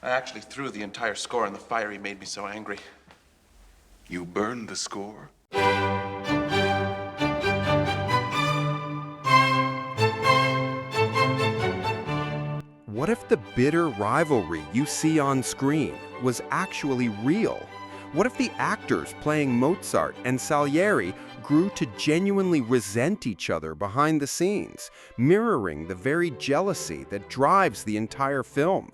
I actually threw the entire score in the fire. He made me so angry. You burned the score? What if the bitter rivalry you see on screen was actually real? What if the actors playing Mozart and Salieri grew to genuinely resent each other behind the scenes, mirroring the very jealousy that drives the entire film?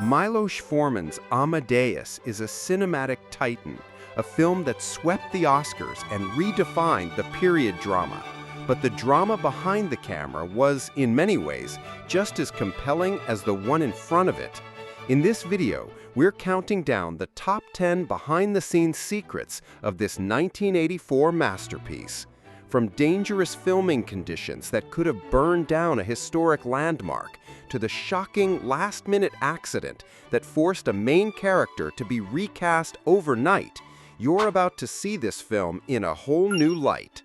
Milos Forman's Amadeus is a cinematic titan, a film that swept the Oscars and redefined the period drama. But the drama behind the camera was, in many ways, just as compelling as the one in front of it. In this video, we're counting down the top 10 behind-the-scenes secrets of this 1984 masterpiece. From dangerous filming conditions that could have burned down a historic landmark, to the shocking last-minute accident that forced a main character to be recast overnight, you're about to see this film in a whole new light.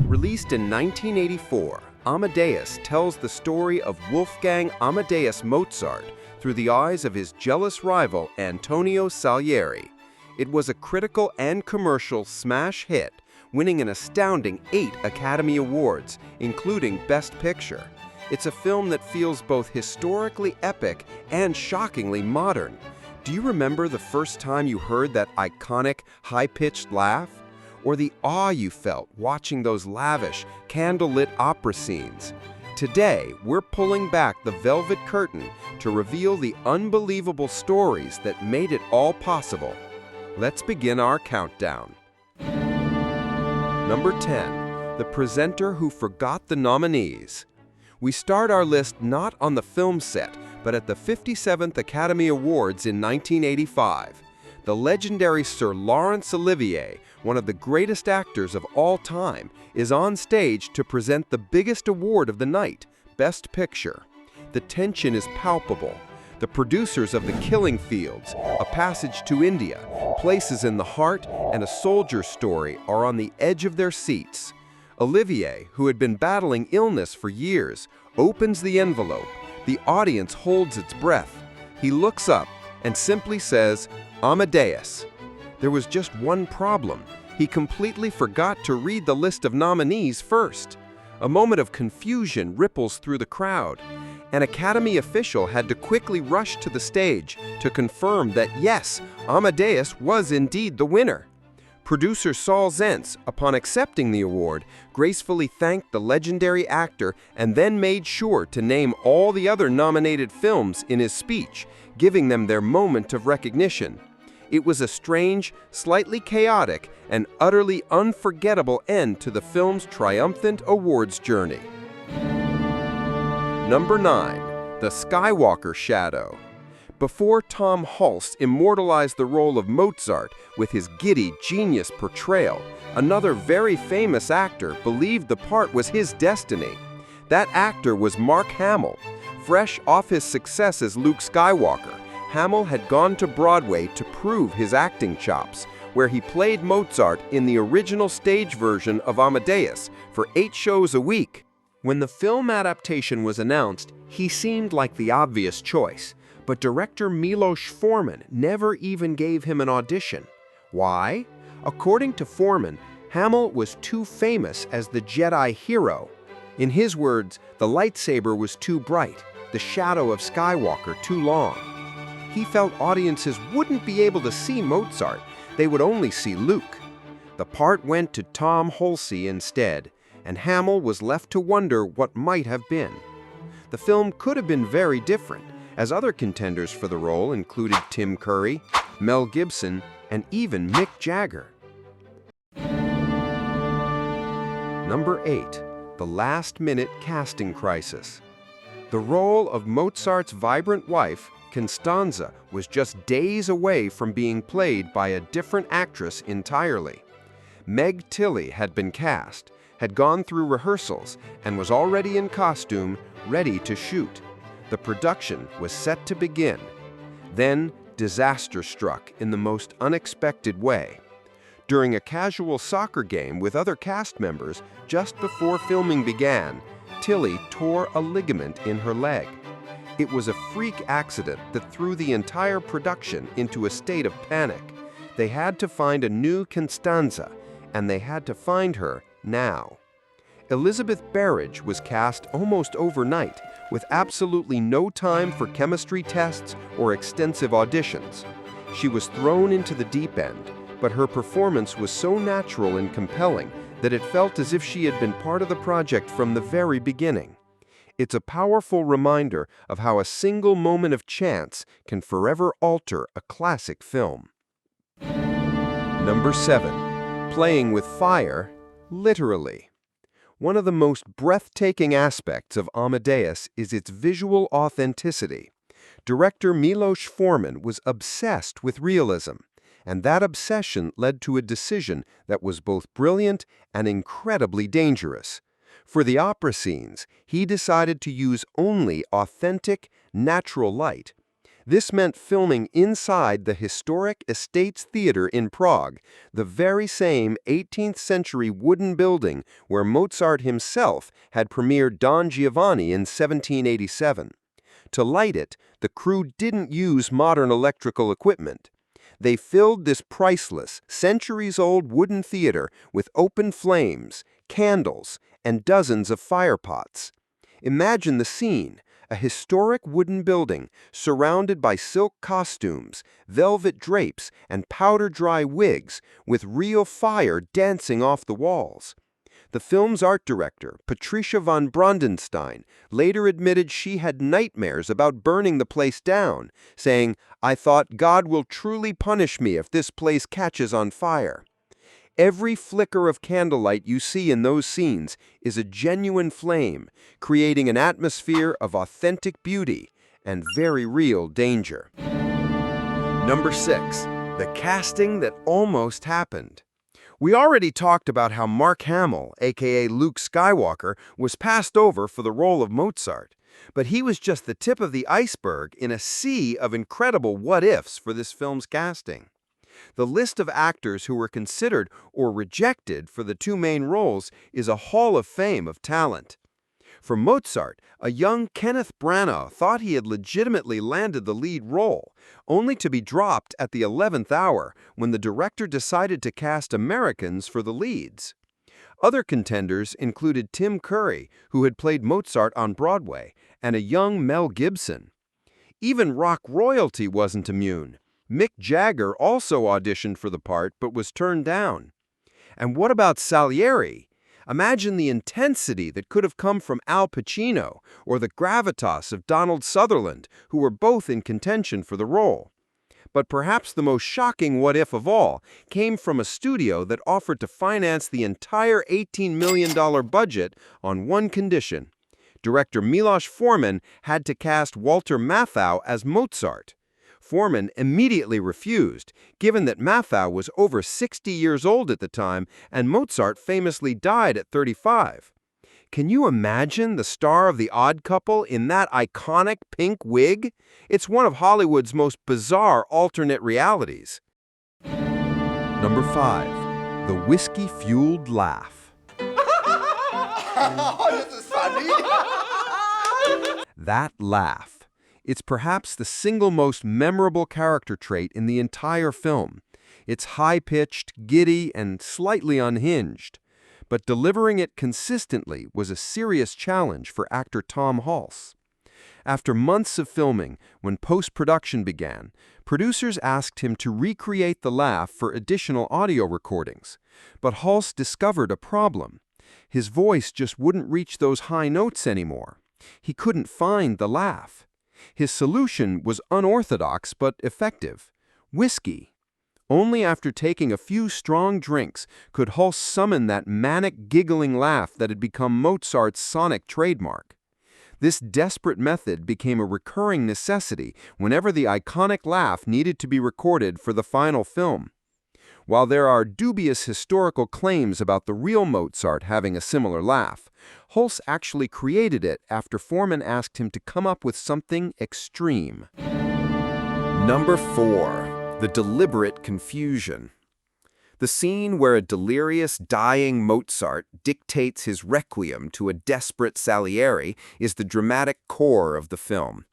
Released in 1984, Amadeus tells the story of Wolfgang Amadeus Mozart through the eyes of his jealous rival Antonio Salieri. It was a critical and commercial smash hit, winning an astounding 8 Academy Awards, including Best Picture. It's a film that feels both historically epic and shockingly modern. Do you remember the first time you heard that iconic, high-pitched laugh? Or the awe you felt watching those lavish, candlelit opera scenes? Today, we're pulling back the velvet curtain to reveal the unbelievable stories that made it all possible. Let's begin our countdown. Number 10. The presenter who forgot the nominees. We start our list not on the film set, but at the 57th Academy Awards in 1985. The legendary Sir Laurence Olivier, one of the greatest actors of all time, is on stage to present the biggest award of the night, Best Picture. The tension is palpable. The producers of The Killing Fields, A Passage to India, Places in the Heart, and A Soldier's Story are on the edge of their seats. Olivier, who had been battling illness for years, opens the envelope. The audience holds its breath. He looks up and simply says, "Amadeus." There was just one problem. He completely forgot to read the list of nominees first. A moment of confusion ripples through the crowd. An Academy official had to quickly rush to the stage to confirm that yes, Amadeus was indeed the winner. Producer Saul Zaentz, upon accepting the award, gracefully thanked the legendary actor and then made sure to name all the other nominated films in his speech, giving them their moment of recognition. It was a strange, slightly chaotic, and utterly unforgettable end to the film's triumphant awards journey. Number 9. The Skywalker Shadow. Before Tom Hulce immortalized the role of Mozart with his giddy, genius portrayal, another very famous actor believed the part was his destiny. That actor was Mark Hamill. Fresh off his success as Luke Skywalker, Hamill had gone to Broadway to prove his acting chops, where he played Mozart in the original stage version of Amadeus for 8 shows a week. When the film adaptation was announced, he seemed like the obvious choice. But director Milos Forman never even gave him an audition. Why? According to Forman, Hamill was too famous as the Jedi hero. In his words, the lightsaber was too bright, the shadow of Skywalker too long. He felt audiences wouldn't be able to see Mozart, they would only see Luke. The part went to Tom Hulce instead, and Hamill was left to wonder what might have been. The film could have been very different, as other contenders for the role included Tim Curry, Mel Gibson, and even Mick Jagger. Number 8. The last-minute casting crisis. The role of Mozart's vibrant wife, Constanza, was just days away from being played by a different actress entirely. Meg Tilly had been cast, had gone through rehearsals, and was already in costume, ready to shoot. The production was set to begin. Then, disaster struck in the most unexpected way. During a casual soccer game with other cast members, just before filming began, Tilly tore a ligament in her leg. It was a freak accident that threw the entire production into a state of panic. They had to find a new Constanza, and they had to find her now. Elizabeth Berridge was cast almost overnight, with absolutely no time for chemistry tests or extensive auditions. She was thrown into the deep end, but her performance was so natural and compelling that it felt as if she had been part of the project from the very beginning. It's a powerful reminder of how a single moment of chance can forever alter a classic film. Number 7. Playing with fire, literally. One of the most breathtaking aspects of Amadeus is its visual authenticity. Director Milos Forman was obsessed with realism, and that obsession led to a decision that was both brilliant and incredibly dangerous. For the opera scenes, he decided to use only authentic, natural light. This meant filming inside the historic Estates Theater in Prague, the very same 18th century wooden building where Mozart himself had premiered Don Giovanni in 1787. To light it, the crew didn't use modern electrical equipment. They filled this priceless, centuries-old wooden theater with open flames, candles, and dozens of fire pots. Imagine the scene, a historic wooden building surrounded by silk costumes, velvet drapes, and powder-dry wigs, with real fire dancing off the walls. The film's art director, Patricia von Brandenstein, later admitted she had nightmares about burning the place down, saying, "I thought God will truly punish me if this place catches on fire." Every flicker of candlelight you see in those scenes is a genuine flame, creating an atmosphere of authentic beauty and very real danger. Number 6. The casting that almost happened. We already talked about how Mark Hamill, aka Luke Skywalker, was passed over for the role of Mozart, but he was just the tip of the iceberg in a sea of incredible what-ifs for this film's casting. The list of actors who were considered or rejected for the two main roles is a hall of fame of talent. For Mozart, a young Kenneth Branagh thought he had legitimately landed the lead role, only to be dropped at the 11th hour when the director decided to cast Americans for the leads. Other contenders included Tim Curry, who had played Mozart on Broadway, and a young Mel Gibson. Even rock royalty wasn't immune. Mick Jagger also auditioned for the part but was turned down. And what about Salieri? Imagine the intensity that could have come from Al Pacino or the gravitas of Donald Sutherland, who were both in contention for the role. But perhaps the most shocking what-if of all came from a studio that offered to finance the entire $18 million budget on one condition. Director Milos Forman had to cast Walter Matthau as Mozart. Forman immediately refused, given that Matthau was over 60 years old at the time and Mozart famously died at 35. Can you imagine the star of The Odd Couple in that iconic pink wig? It's one of Hollywood's most bizarre alternate realities. Number 5. The whiskey-fueled laugh. Oh, this is funny. That laugh. It's perhaps the single most memorable character trait in the entire film. It's high-pitched, giddy, and slightly unhinged. But delivering it consistently was a serious challenge for actor Tom Hulce. After months of filming, when post-production began, producers asked him to recreate the laugh for additional audio recordings. But Hulce discovered a problem. His voice just wouldn't reach those high notes anymore. He couldn't find the laugh. His solution was unorthodox but effective: whiskey. Only after taking a few strong drinks could Hulce summon that manic, giggling laugh that had become Mozart's sonic trademark. This desperate method became a recurring necessity whenever the iconic laugh needed to be recorded for the final film. While there are dubious historical claims about the real Mozart having a similar laugh, Hulce actually created it after Forman asked him to come up with something extreme. Number 4. The deliberate confusion. The scene where a delirious, dying Mozart dictates his Requiem to a desperate Salieri is the dramatic core of the film.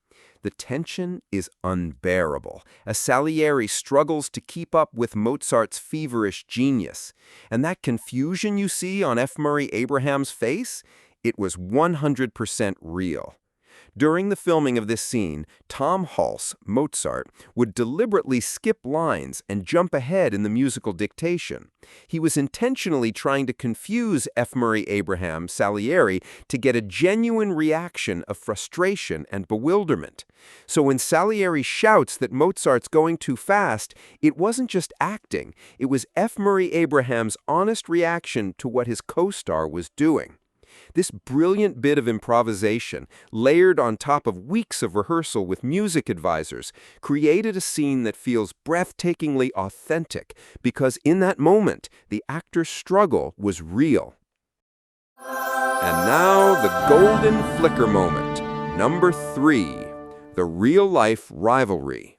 The tension is unbearable as Salieri struggles to keep up with Mozart's feverish genius. And that confusion you see on F. Murray Abraham's face, it was 100% real. During the filming of this scene, Tom Hulce, Mozart, would deliberately skip lines and jump ahead in the musical dictation. He was intentionally trying to confuse F. Murray Abraham, Salieri, to get a genuine reaction of frustration and bewilderment. So when Salieri shouts that Mozart's going too fast, it wasn't just acting, it was F. Murray Abraham's honest reaction to what his co-star was doing. This brilliant bit of improvisation, layered on top of weeks of rehearsal with music advisors, created a scene that feels breathtakingly authentic because in that moment, the actor's struggle was real. And now, the golden flicker moment. Number 3, the real-life rivalry.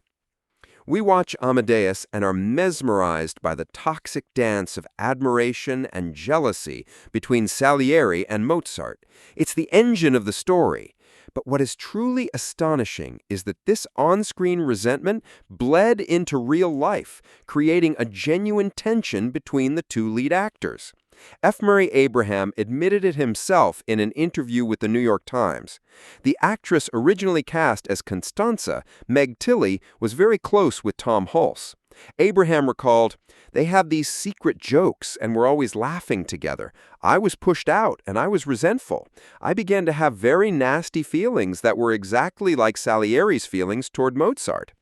We watch Amadeus and are mesmerized by the toxic dance of admiration and jealousy between Salieri and Mozart. It's the engine of the story. But what is truly astonishing is that this on-screen resentment bled into real life, creating a genuine tension between the two lead actors. F. Murray Abraham admitted it himself in an interview with the New York Times. The actress originally cast as Constanza, Meg Tilly, was very close with Tom Hulce. Abraham recalled, "They have these secret jokes and we're always laughing together. I was pushed out and I was resentful. I began to have very nasty feelings that were exactly like Salieri's feelings toward Mozart."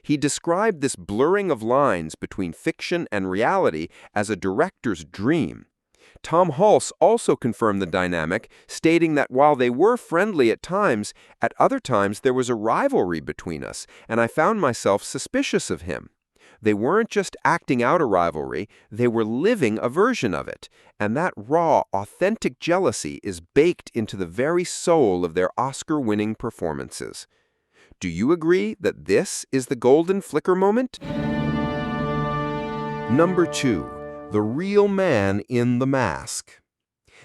He described this blurring of lines between fiction and reality as a director's dream. Tom Hulce also confirmed the dynamic, stating that while they were friendly at times, at other times there was a rivalry between us, and I found myself suspicious of him. They weren't just acting out a rivalry, they were living a version of it, and that raw, authentic jealousy is baked into the very soul of their Oscar-winning performances. Do you agree that this is the golden flicker moment? Number 2. The real man in the mask.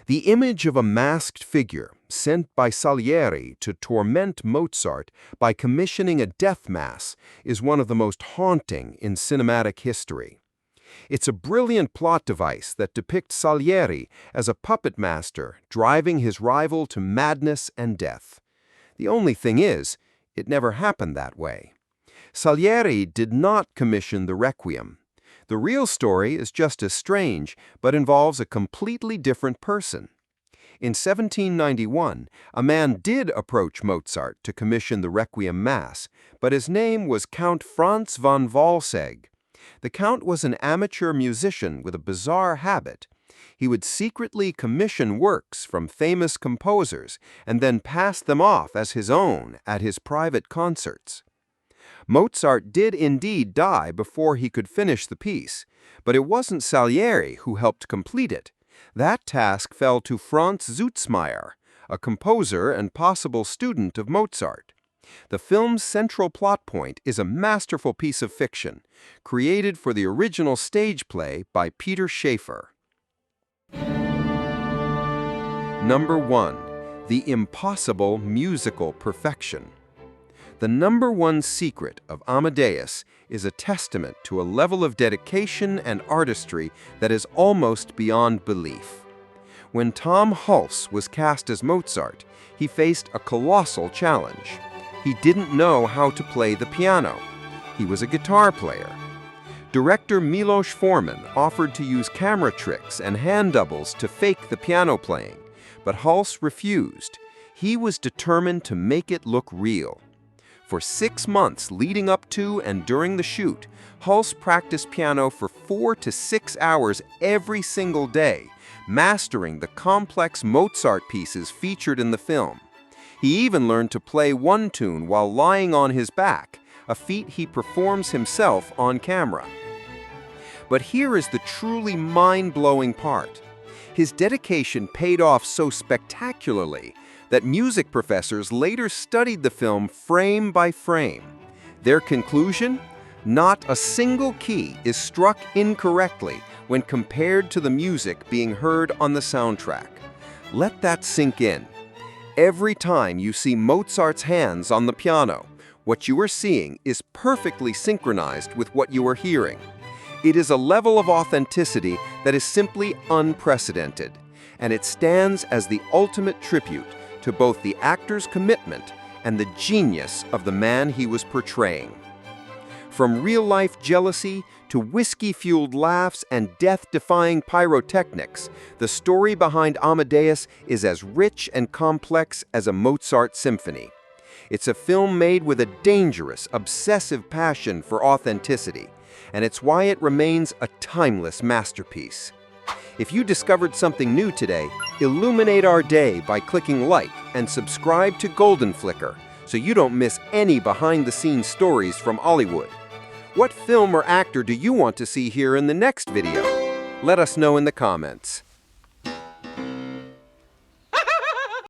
The image of a masked figure sent by Salieri to torment Mozart by commissioning a death mass is one of the most haunting in cinematic history. It's a brilliant plot device that depicts Salieri as a puppet master driving his rival to madness and death. The only thing is, it never happened that way. Salieri did not commission the Requiem. The real story is just as strange, but involves a completely different person. In 1791, a man did approach Mozart to commission the Requiem Mass, but his name was Count Franz von Walsegg. The Count was an amateur musician with a bizarre habit. He would secretly commission works from famous composers and then pass them off as his own at his private concerts. Mozart did indeed die before he could finish the piece, but it wasn't Salieri who helped complete it. That task fell to Franz Zutzmayer, a composer and possible student of Mozart. The film's central plot point is a masterful piece of fiction, created for the original stage play by Peter Shaffer. Number 1. The impossible musical perfection. The number 1 secret of Amadeus is a testament to a level of dedication and artistry that is almost beyond belief. When Tom Hulce was cast as Mozart, he faced a colossal challenge. He didn't know how to play the piano. He was a guitar player. Director Milos Forman offered to use camera tricks and hand doubles to fake the piano playing, but Hulce refused. He was determined to make it look real. For 6 months leading up to and during the shoot, Hulce practiced piano for 4 to 6 hours every single day, mastering the complex Mozart pieces featured in the film. He even learned to play one tune while lying on his back, a feat he performs himself on camera. But here is the truly mind-blowing part. His dedication paid off so spectacularly that music professors later studied the film frame by frame. Their conclusion? Not a single key is struck incorrectly, when compared to the music being heard on the soundtrack. Let that sink in. Every time you see Mozart's hands on the piano, what you are seeing is perfectly synchronized with what you are hearing. It is a level of authenticity that is simply unprecedented, and it stands as the ultimate tribute to both the actor's commitment and the genius of the man he was portraying. From real-life jealousy to whiskey-fueled laughs and death-defying pyrotechnics, the story behind Amadeus is as rich and complex as a Mozart symphony. It's a film made with a dangerous, obsessive passion for authenticity, and it's why it remains a timeless masterpiece. If you discovered something new today, illuminate our day by clicking like and subscribe to Golden Flicker so you don't miss any behind-the-scenes stories from Hollywood. What film or actor do you want to see here in the next video? Let us know in the comments.